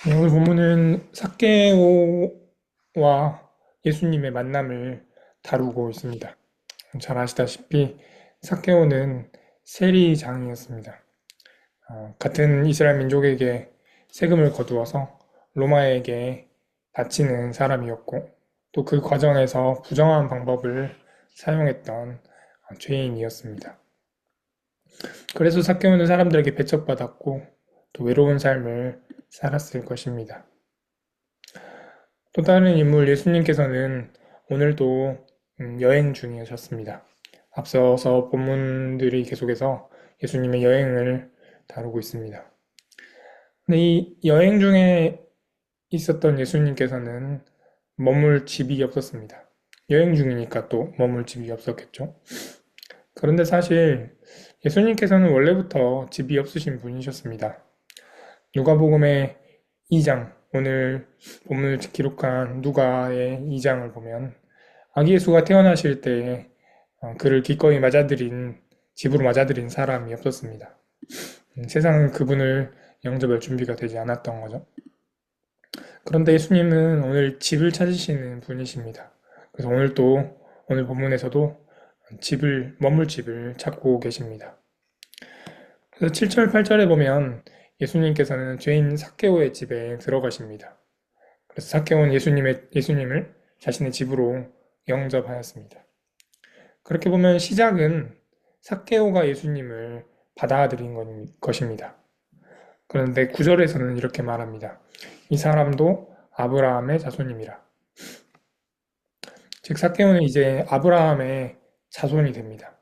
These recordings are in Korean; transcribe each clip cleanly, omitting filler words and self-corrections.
네, 오늘 본문은 삭개오와 예수님의 만남을 다루고 있습니다. 잘 아시다시피 삭개오는 세리장이었습니다. 같은 이스라엘 민족에게 세금을 거두어서 로마에게 바치는 사람이었고 또 그 과정에서 부정한 방법을 사용했던 죄인이었습니다. 그래서 삭개오는 사람들에게 배척받았고 또 외로운 삶을 살았을 것입니다. 또 다른 인물 예수님께서는 오늘도 여행 중이셨습니다. 앞서서 본문들이 계속해서 예수님의 여행을 다루고 있습니다. 근데 이 여행 중에 있었던 예수님께서는 머물 집이 없었습니다. 여행 중이니까 또 머물 집이 없었겠죠. 그런데 사실 예수님께서는 원래부터 집이 없으신 분이셨습니다. 누가복음의 2장, 오늘 본문을 기록한 누가의 2장을 보면 아기 예수가 태어나실 때 그를 기꺼이 집으로 맞아들인 사람이 없었습니다. 세상은 그분을 영접할 준비가 되지 않았던 거죠. 그런데 예수님은 오늘 집을 찾으시는 분이십니다. 그래서 오늘 본문에서도 머물 집을 찾고 계십니다. 그래서 7절, 8절에 보면 예수님께서는 죄인 삭개오의 집에 들어가십니다. 그래서 삭개오는 예수님을 자신의 집으로 영접하였습니다. 그렇게 보면 시작은 삭개오가 예수님을 받아들인 것입니다. 그런데 9절에서는 이렇게 말합니다. 이 사람도 아브라함의 자손임이라. 즉 삭개오는 이제 아브라함의 자손이 됩니다.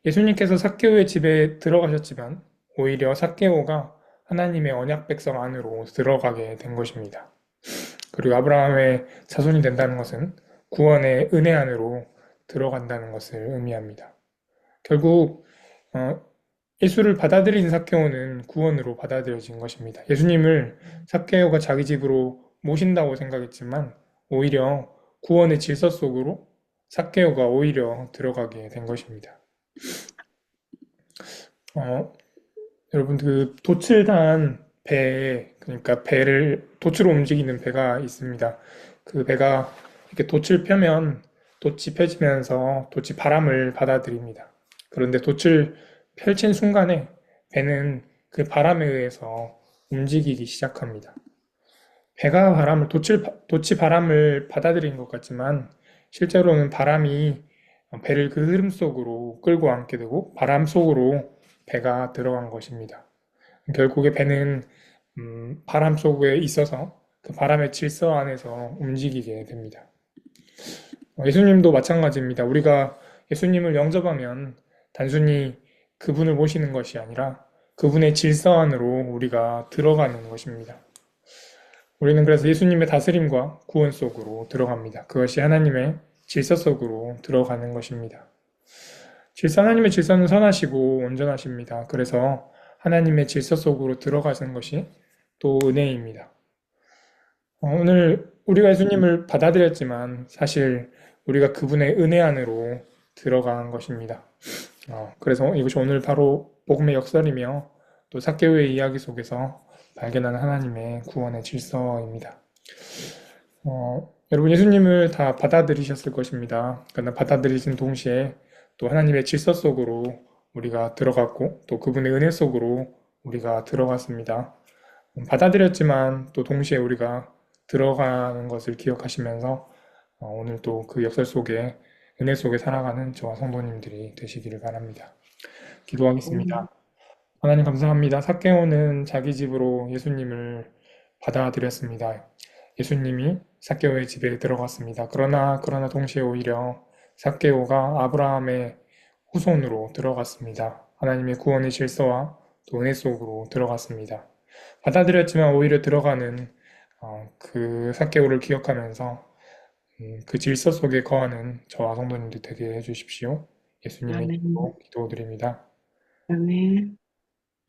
예수님께서 삭개오의 집에 들어가셨지만 오히려 삭개오가 하나님의 언약 백성 안으로 들어가게 된 것입니다. 그리고 아브라함의 자손이 된다는 것은 구원의 은혜 안으로 들어간다는 것을 의미합니다. 결국 예수를 받아들인 삭개오는 구원으로 받아들여진 것입니다. 예수님을 삭개오가 자기 집으로 모신다고 생각했지만 오히려 구원의 질서 속으로 삭개오가 오히려 들어가게 된 것입니다. 어, 여러분 그 돛을 단 배에 그러니까 배를 돛으로 움직이는 배가 있습니다. 그 배가 이렇게 돛을 펴면 돛이 펴지면서 돛이 바람을 받아들입니다. 그런데 돛을 펼친 순간에 배는 그 바람에 의해서 움직이기 시작합니다. 돛이 바람을 받아들인 것 같지만 실제로는 바람이 배를 그 흐름 속으로 끌고 안게 되고 바람 속으로 배가 들어간 것입니다. 결국에 배는 바람 속에 있어서 그 바람의 질서 안에서 움직이게 됩니다. 예수님도 마찬가지입니다. 우리가 예수님을 영접하면 단순히 그분을 모시는 것이 아니라 그분의 질서 안으로 우리가 들어가는 것입니다. 우리는 그래서 예수님의 다스림과 구원 속으로 들어갑니다. 그것이 하나님의 질서 속으로 들어가는 것입니다. 하나님의 질서는 선하시고 온전하십니다. 그래서 하나님의 질서 속으로 들어가는 것이 또 은혜입니다. 오늘 우리가 예수님을 받아들였지만 사실 우리가 그분의 은혜 안으로 들어간 것입니다. 그래서 이것이 오늘 바로 복음의 역설이며 또 삭개오의 이야기 속에서 발견하는 하나님의 구원의 질서입니다. 여러분 예수님을 다 받아들이셨을 것입니다. 그러나 받아들이신 동시에 또 하나님의 질서 속으로 우리가 들어갔고 또 그분의 은혜 속으로 우리가 들어갔습니다. 받아들였지만 또 동시에 우리가 들어가는 것을 기억하시면서 오늘 또 그 역설 속에 은혜 속에 살아가는 저와 성도님들이 되시기를 바랍니다. 기도하겠습니다. 하나님 감사합니다. 삭개오는 자기 집으로 예수님을 받아들였습니다. 예수님이 삭개오의 집에 들어갔습니다. 그러나 동시에 오히려 삭개오가 아브라함의 후손으로 들어갔습니다. 하나님의 구원의 질서와 또 은혜 속으로 들어갔습니다. 받아들였지만 오히려 들어가는 그 삭개오를 기억하면서 그 질서 속에 거하는 저와 성도님들 되게 해주십시오. 예수님의 아멘. 이름으로 기도드립니다. 아멘.